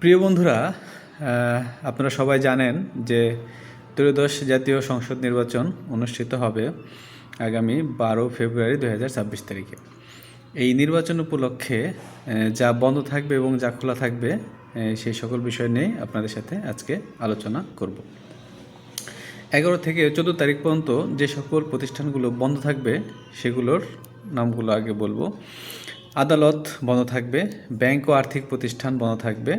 প্রিয় বন্ধুরা, আপনারা সবাই জানেন যে ত্রয়োদশ জাতীয় সংসদ নির্বাচন অনুষ্ঠিত হবে আগামী 12 ফেব্রুয়ারি 2026 তারিখে। এই নির্বাচন উপলক্ষে যা বন্ধ থাকবে এবং যা খোলা থাকবে সেই সকল বিষয় নিয়ে আপনাদের সাথে আজকে আলোচনা করব। 11 থেকে 14 তারিখ পর্যন্ত যে সকল প্রতিষ্ঠানগুলো বন্ধ থাকবে সেগুলোর নামগুলো আগে বলবো। আদালত বন্ধ থাকবে, ব্যাংক ও আর্থিক প্রতিষ্ঠান বন্ধ থাকবে।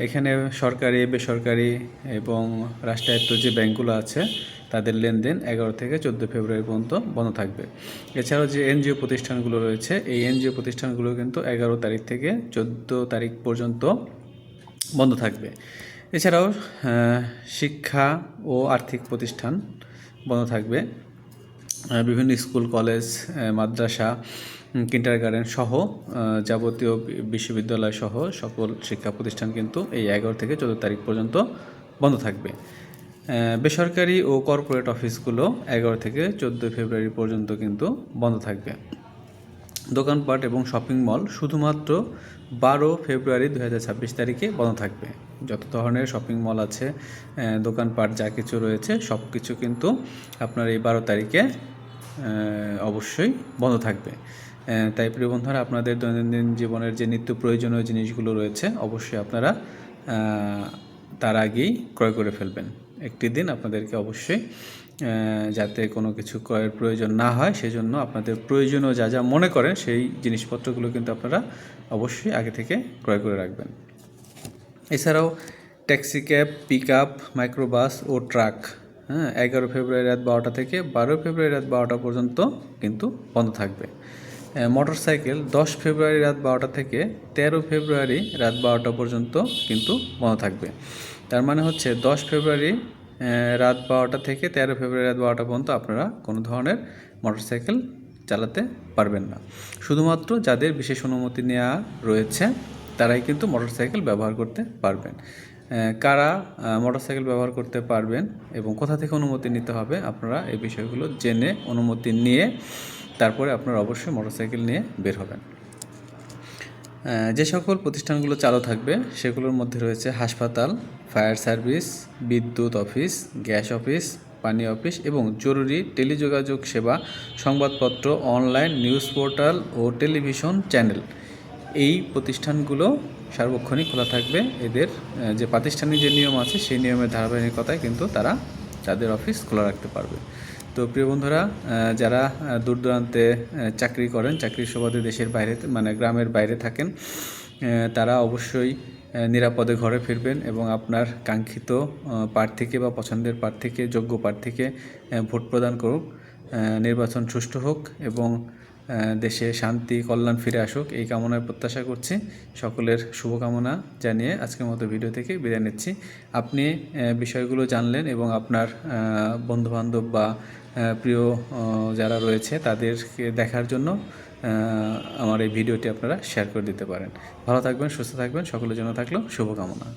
এখানে সরকারি, বেসরকারি এবং রাষ্ট্রায়ত্ত যে ব্যাংকগুলো আছে তাদের লেনদেন 11 থেকে 14 ফেব্রুয়ারি পর্যন্ত বন্ধ থাকবে। এছাড়াও যে এনজিও প্রতিষ্ঠানগুলো রয়েছে এই এনজিও প্রতিষ্ঠানগুলো কিন্তু 11 তারিখ থেকে 14 তারিখ পর্যন্ত বন্ধ থাকবে। এছাড়াও শিক্ষা ও আর্থিক প্রতিষ্ঠান বন্ধ থাকবে। বিভিন্ন স্কুল, কলেজ, মাদ্রাসা, কিন্ডারগার্টেন সহ যাবতীয় বিশ্ববিদ্যালয় সহ সকল শিক্ষা প্রতিষ্ঠান কিন্তু এই 11 থেকে 14 তারিখ পর্যন্ত বন্ধ থাকবে। বেসরকারি ও কর্পোরেট অফিসগুলো 11 থেকে 14 ফেব্রুয়ারি পর্যন্ত কিন্তু বন্ধ থাকবে। দোকানপাট এবং শপিং মল শুধুমাত্র 12 ফেব্রুয়ারি 2026 তারিখে বন্ধ থাকবে। যত ধরনের শপিং মল আছে, দোকানপাট যা কিছু রয়েছে সব কিছু কিন্তু আপনার এই 12 তারিখে অবশ্যই বন্ধ থাকবে। তাই প্রিয় বন্ধুরা, আপনাদের দৈনন্দিন জীবনের যে নিত্য প্রয়োজনীয় জিনিসগুলো রয়েছে অবশ্যই আপনারা তার আগেই ক্রয় করে ফেলবেন। একটি দিন আপনাদেরকে অবশ্যই যাতে কোনো কিছু ক্রয়ের প্রয়োজন না হয় সেজন্য আপনাদের প্রয়োজনীয় যা যা মনে করেন সেই জিনিসপত্রগুলো কিন্তু আপনারা অবশ্যই আগে থেকে ক্রয় করে রাখবেন। এছাড়াও taxi cab, pickup, microbus ও ট্রাক 11 ফেব্রুয়ারি রাত 12টা থেকে 12 ফেব্রুয়ারি রাত 12টা পর্যন্ত কিন্তু বন্ধ থাকবে। মোটরসাইকেল 10 ফেব্রুয়ারি রাত 12টা থেকে 13 ফেব্রুয়ারি রাত 12টা পর্যন্ত কিন্তু বন্ধ থাকবে। তার মানে হচ্ছে 10 ফেব্রুয়ারি রাত 12টা থেকে 13 ফেব্রুয়ারি রাত 12টা পর্যন্ত আপনারা কোনো ধরনের মোটরসাইকেল চালাতে পারবেন না। শুধুমাত্র যাদের বিশেষ অনুমতি নেওয়া রয়েছে তারাই কিন্তু মোটরসাইকেল ব্যবহার করতে পারবেন। কারা মোটরসাইকেল ব্যবহার করতে পারবেন এবং কোথা থেকে অনুমতি নিতে হবে আপনারা এই বিষয়গুলো জেনে অনুমতি নিয়ে তারপরে আপনারা অবশ্যই মোটরসাইকেল নিয়ে বের হবেন। যে সকল প্রতিষ্ঠানগুলো চালু থাকবে সেগুলোর মধ্যে রয়েছে হাসপাতাল, ফায়ার সার্ভিস, বিদ্যুৎ অফিস, গ্যাস অফিস, পানি অফিস এবং জরুরি টেলিযোগাযোগ সেবা, সংবাদপত্র, অনলাইন নিউজ পোর্টাল ও টেলিভিশন চ্যানেল। এই প্রতিষ্ঠানগুলো সার্বক্ষণিক খোলা থাকবে। এদের যে প্রাতিষ্ঠানিক যে নিয়ম আছে সেই নিয়মের ধারাবাহিকতায় কিন্তু তারা তাদের অফিস খোলা রাখতে পারবে। তো প্রিয় বন্ধুরা, যারা দূর দূরান্তে চাকরি করেন, চাকরির সুবাদে দেশের বাইরে মানে গ্রামের বাইরে থাকেন, তারা অবশ্যই নিরাপদে ঘরে ফিরবেন এবং আপনার কাঙ্ক্ষিত প্রার্থীকে বা পছন্দের প্রার্থীকে, যোগ্য প্রার্থীকে ভোট প্রদান করুক। নির্বাচন সুষ্ঠু হোক এবং দেশে শান্তি, কল্যাণ ফিরে আসুক এই কামনায় প্রত্যাশা করছি। সকলের শুভকামনা জানিয়ে আজকের মতো ভিডিও থেকে বিদায় নিচ্ছি। আপনি বিষয়গুলো জানলেন এবং আপনার বন্ধুবান্ধব বা প্রিয় যারা রয়েছে তাদেরকে দেখার জন্য আমার এই ভিডিওটি আপনারা শেয়ার করে দিতে পারেন। ভালো থাকবেন, সুস্থ থাকবেন, সকলের জন্য থাকলো শুভকামনা।